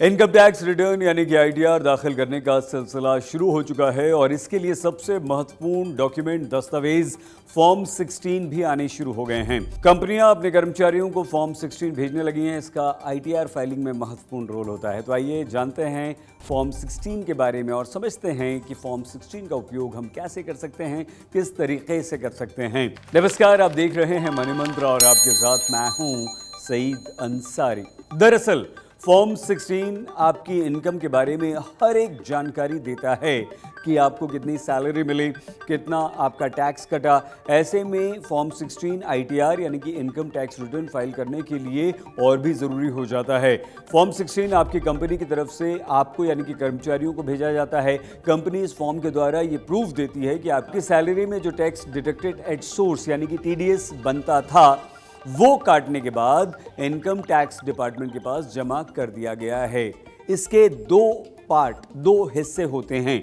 Income tax return यानी कि ITR दाखिल करने का सिलसिला शुरू हो चुका है और इसके लिए सबसे महत्वपूर्ण डॉक्यूमेंट दस्तावेज फॉर्म 16 भी आने शुरू हो गए हैं। कंपनियां अपने कर्मचारियों को फॉर्म 16 भेजने लगी हैं। इसका आईटीआर फाइलिंग में महत्वपूर्ण रोल होता है। तो आइए जानते हैं फॉर्म 16 के बारे में और समझते हैं कि फॉर्म 16 का उपयोग हम कैसे कर सकते हैं, किस तरीके से कर सकते हैं। नमस्कार, आप देख रहे हैं मनी मंत्र और आपके साथ मैं हूं सईद अंसारी। दरअसल फॉर्म 16 आपकी इनकम के बारे में हर एक जानकारी देता है कि आपको कितनी सैलरी मिली, कितना आपका टैक्स कटा। ऐसे में फॉर्म 16 आईटीआर यानी कि इनकम टैक्स रिटर्न फाइल करने के लिए और भी ज़रूरी हो जाता है। फॉर्म 16 आपकी कंपनी की तरफ से आपको यानी कि कर्मचारियों को भेजा जाता है। कंपनी इस फॉर्म के द्वारा ये प्रूफ देती है कि आपकी सैलरी में जो टैक्स डिडक्टेड एट सोर्स यानी कि टीडीएस बनता था वो काटने के बाद इनकम टैक्स डिपार्टमेंट के पास जमा कर दिया गया है। इसके दो हिस्से होते हैं।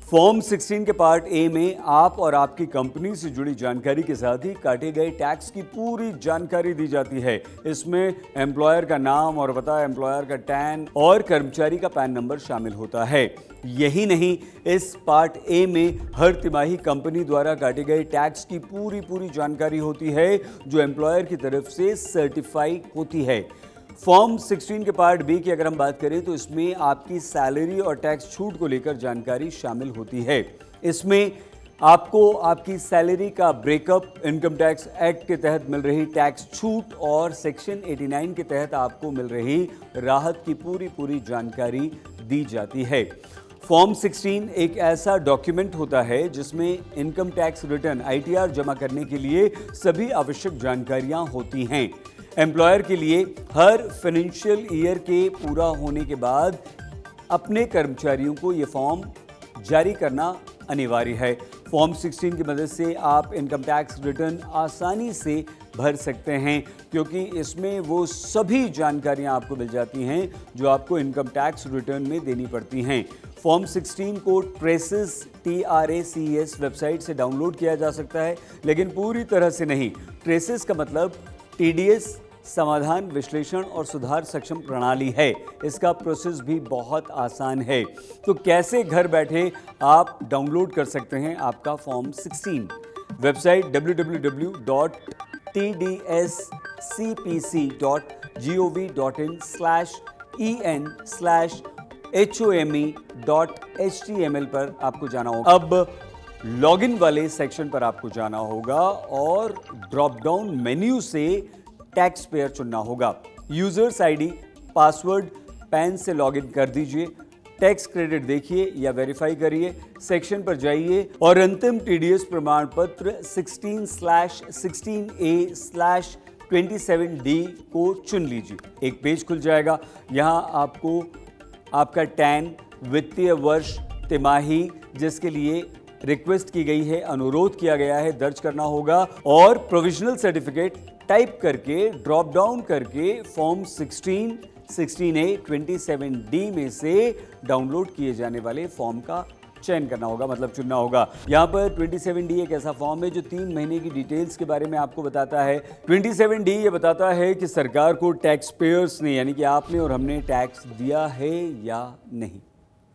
फॉर्म 16 के पार्ट ए में आप और आपकी कंपनी से जुड़ी जानकारी के साथ ही काटे गए टैक्स की पूरी जानकारी दी जाती है। इसमें एम्प्लॉयर का नाम और पता, एम्प्लॉयर का टैन और कर्मचारी का पैन नंबर शामिल होता है। यही नहीं, इस पार्ट ए में हर तिमाही कंपनी द्वारा काटे गए टैक्स की पूरी जानकारी होती है जो एम्प्लॉयर की तरफ से सर्टिफाई होती है। फॉर्म 16 के पार्ट बी की अगर हम बात करें तो इसमें आपकी सैलरी और टैक्स छूट को लेकर जानकारी शामिल होती है। इसमें आपको आपकी सैलरी का ब्रेकअप, इनकम टैक्स एक्ट के तहत मिल रही टैक्स छूट और सेक्शन 89 के तहत आपको मिल रही राहत की पूरी जानकारी दी जाती है। फॉर्म 16 एक ऐसा डॉक्यूमेंट होता है जिसमें इनकम टैक्स रिटर्न आईटीआर जमा करने के लिए सभी आवश्यक जानकारियां होती हैं। एम्प्लॉयर के लिए हर फाइनेंशियल ईयर के पूरा होने के बाद अपने कर्मचारियों को ये फॉर्म जारी करना अनिवार्य है। फॉर्म 16 की मदद से आप इनकम टैक्स रिटर्न आसानी से भर सकते हैं क्योंकि इसमें वो सभी जानकारियां आपको मिल जाती हैं जो आपको इनकम टैक्स रिटर्न में देनी पड़ती हैं। फॉर्म 16 को ट्रेसेस TRACES वेबसाइट से डाउनलोड किया जा सकता है, लेकिन पूरी तरह से नहीं। ट्रेसेस का मतलब टीडीएस समाधान, विश्लेषण और सुधार सक्षम प्रणाली है। इसका प्रोसेस भी बहुत आसान है। तो कैसे घर बैठे आप डाउनलोड कर सकते हैं आपका फॉर्म 16? वेबसाइट www.tdscpc.gov.in/en/home.html पर आपको जाना होगा। अब लॉगिन वाले सेक्शन पर आपको जाना होगा और ड्रॉप डाउन मेन्यू से टैक्स पेयर चुनना होगा। यूजर्स आईडी, पासवर्ड, पैन से लॉगिन कर दीजिए। टैक्स क्रेडिट देखिए या वेरीफाई करिए, सेक्शन पर जाइए और अंतिम टीडीएस प्रमाण पत्र 16/16A/27D को चुन लीजिए। एक पेज खुल जाएगा। यहाँ आपको आपका टैन, वित्तीय वर्ष, तिमाही जिसके लिए रिक्वेस्ट की गई है, अनुरोध किया गया है, दर्ज करना होगा और प्रोविजनल सर्टिफिकेट टाइप करके ड्रॉप डाउन करके फॉर्म 16, 16A, 27D में से डाउनलोड किए जाने वाले फॉर्म का चयन करना होगा, मतलब चुनना होगा। यहाँ पर 27D एक ऐसा फॉर्म है जो 3 महीने की डिटेल्स के बारे में आपको बताता है। 27D ये बताता है कि सरकार को टैक्स पेयर्स ने यानी कि आपने और हमने टैक्स दिया है या नहीं।